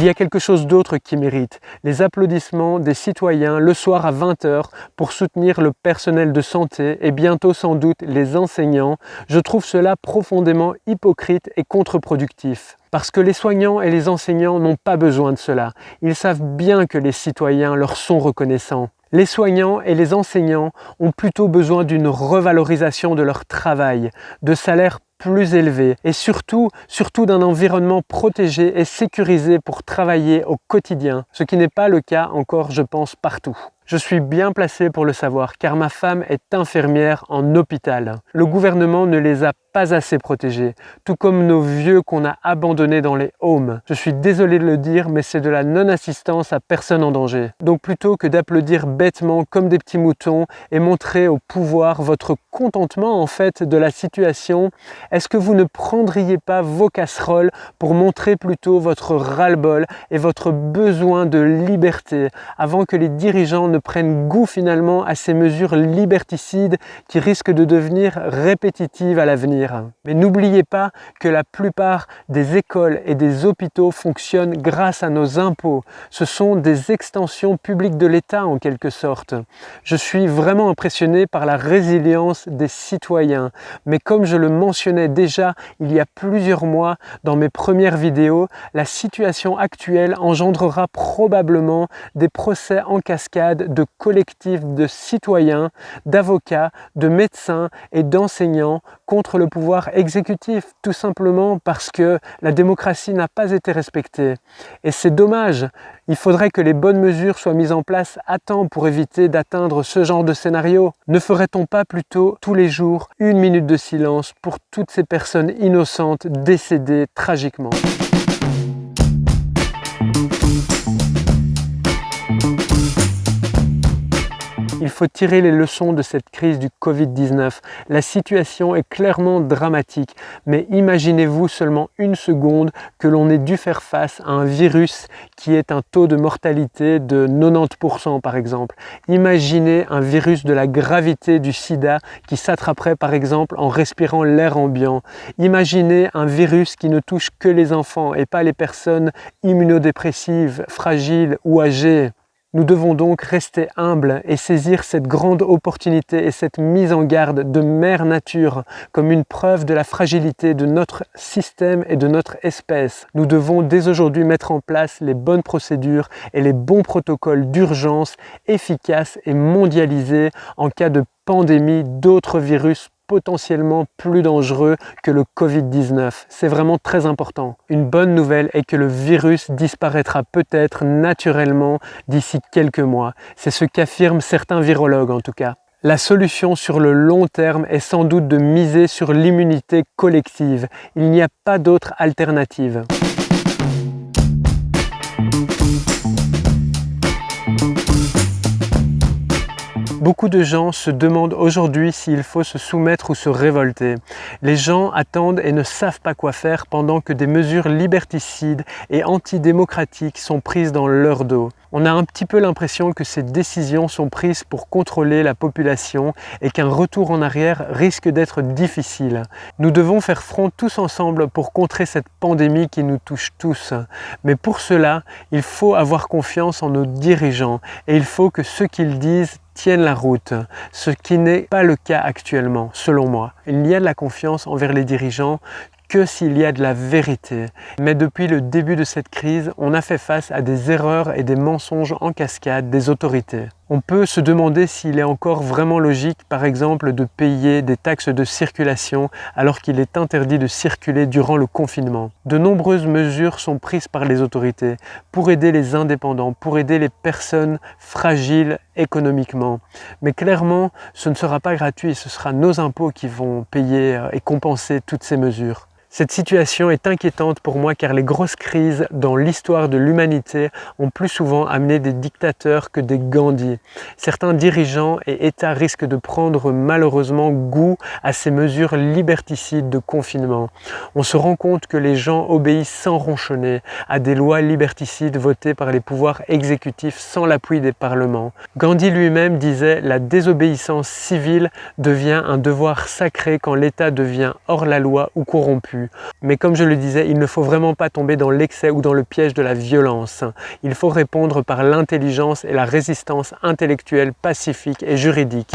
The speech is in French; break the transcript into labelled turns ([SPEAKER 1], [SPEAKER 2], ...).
[SPEAKER 1] Il y a quelque chose d'autre qui mérite, les applaudissements des citoyens le soir à 20 h pour soutenir le personnel de santé et bientôt sans doute les enseignants. Je trouve cela profondément hypocrite et contre-productif. Parce que les soignants et les enseignants n'ont pas besoin de cela. Ils savent bien que les citoyens leur sont reconnaissants. Les soignants et les enseignants ont plutôt besoin d'une revalorisation de leur travail, de salaires plus élevés et surtout d'un environnement protégé et sécurisé pour travailler au quotidien, ce qui n'est pas le cas encore, je pense, partout. Je suis bien placé pour le savoir car ma femme est infirmière en hôpital. Le gouvernement ne les a pas assez protégés, tout comme nos vieux qu'on a abandonnés dans les homes. Je suis désolé de le dire, mais c'est de la non-assistance à personne en danger. Donc plutôt que d'applaudir bêtement comme des petits moutons et montrer au pouvoir votre contentement en fait de la situation, est-ce que vous ne prendriez pas vos casseroles pour montrer plutôt votre ras-le-bol et votre besoin de liberté avant que les dirigeants ne prennent goût finalement à ces mesures liberticides qui risquent de devenir répétitives à l'avenir. Mais n'oubliez pas que la plupart des écoles et des hôpitaux fonctionnent grâce à nos impôts. Ce sont des extensions publiques de l'État en quelque sorte. Je suis vraiment impressionné par la résilience des citoyens. Mais comme je le mentionnais déjà il y a plusieurs mois dans mes premières vidéos, la situation actuelle engendrera probablement des procès en cascade de collectifs de citoyens, d'avocats, de médecins et d'enseignants contre le pouvoir exécutif, tout simplement parce que la démocratie n'a pas été respectée. Et c'est dommage, il faudrait que les bonnes mesures soient mises en place à temps pour éviter d'atteindre ce genre de scénario. Ne ferait-on pas plutôt tous les jours une minute de silence pour toutes ces personnes innocentes décédées tragiquement ? Il faut tirer les leçons de cette crise du Covid-19. La situation est clairement dramatique, mais imaginez-vous seulement une seconde que l'on ait dû faire face à un virus qui ait un taux de mortalité de 90% par exemple. Imaginez un virus de la gravité du sida qui s'attraperait par exemple en respirant l'air ambiant. Imaginez un virus qui ne touche que les enfants et pas les personnes immunodépressives, fragiles ou âgées. Nous devons donc rester humbles et saisir cette grande opportunité et cette mise en garde de Mère Nature comme une preuve de la fragilité de notre système et de notre espèce. Nous devons dès aujourd'hui mettre en place les bonnes procédures et les bons protocoles d'urgence efficaces et mondialisés en cas de pandémie d'autres virus potentiellement plus dangereux que le Covid-19. C'est vraiment très important. Une bonne nouvelle est que le virus disparaîtra peut-être naturellement d'ici quelques mois. C'est ce qu'affirment certains virologues en tout cas. La solution sur le long terme est sans doute de miser sur l'immunité collective. Il n'y a pas d'autre alternative. Beaucoup de gens se demandent aujourd'hui s'il faut se soumettre ou se révolter. Les gens attendent et ne savent pas quoi faire pendant que des mesures liberticides et antidémocratiques sont prises dans leur dos. On a un petit peu l'impression que ces décisions sont prises pour contrôler la population et qu'un retour en arrière risque d'être difficile. Nous devons faire front tous ensemble pour contrer cette pandémie qui nous touche tous. Mais pour cela, il faut avoir confiance en nos dirigeants et il faut que ce qu'ils disent tiennent la route, ce qui n'est pas le cas actuellement, selon moi. Il y a de la confiance envers les dirigeants que s'il y a de la vérité. Mais depuis le début de cette crise, on a fait face à des erreurs et des mensonges en cascade des autorités. On peut se demander s'il est encore vraiment logique, par exemple, de payer des taxes de circulation alors qu'il est interdit de circuler durant le confinement. De nombreuses mesures sont prises par les autorités pour aider les indépendants, pour aider les personnes fragiles économiquement. Mais clairement, ce ne sera pas gratuit, ce sera nos impôts qui vont payer et compenser toutes ces mesures. Cette situation est inquiétante pour moi car les grosses crises dans l'histoire de l'humanité ont plus souvent amené des dictateurs que des Gandhi. Certains dirigeants et États risquent de prendre malheureusement goût à ces mesures liberticides de confinement. On se rend compte que les gens obéissent sans ronchonner à des lois liberticides votées par les pouvoirs exécutifs sans l'appui des parlements. Gandhi lui-même disait « La désobéissance civile devient un devoir sacré quand l'État devient hors la loi ou corrompu ». abus. Mais comme je le disais, il ne faut vraiment pas tomber dans l'excès ou dans le piège de la violence. Il faut répondre par l'intelligence et la résistance intellectuelle, pacifique et juridique.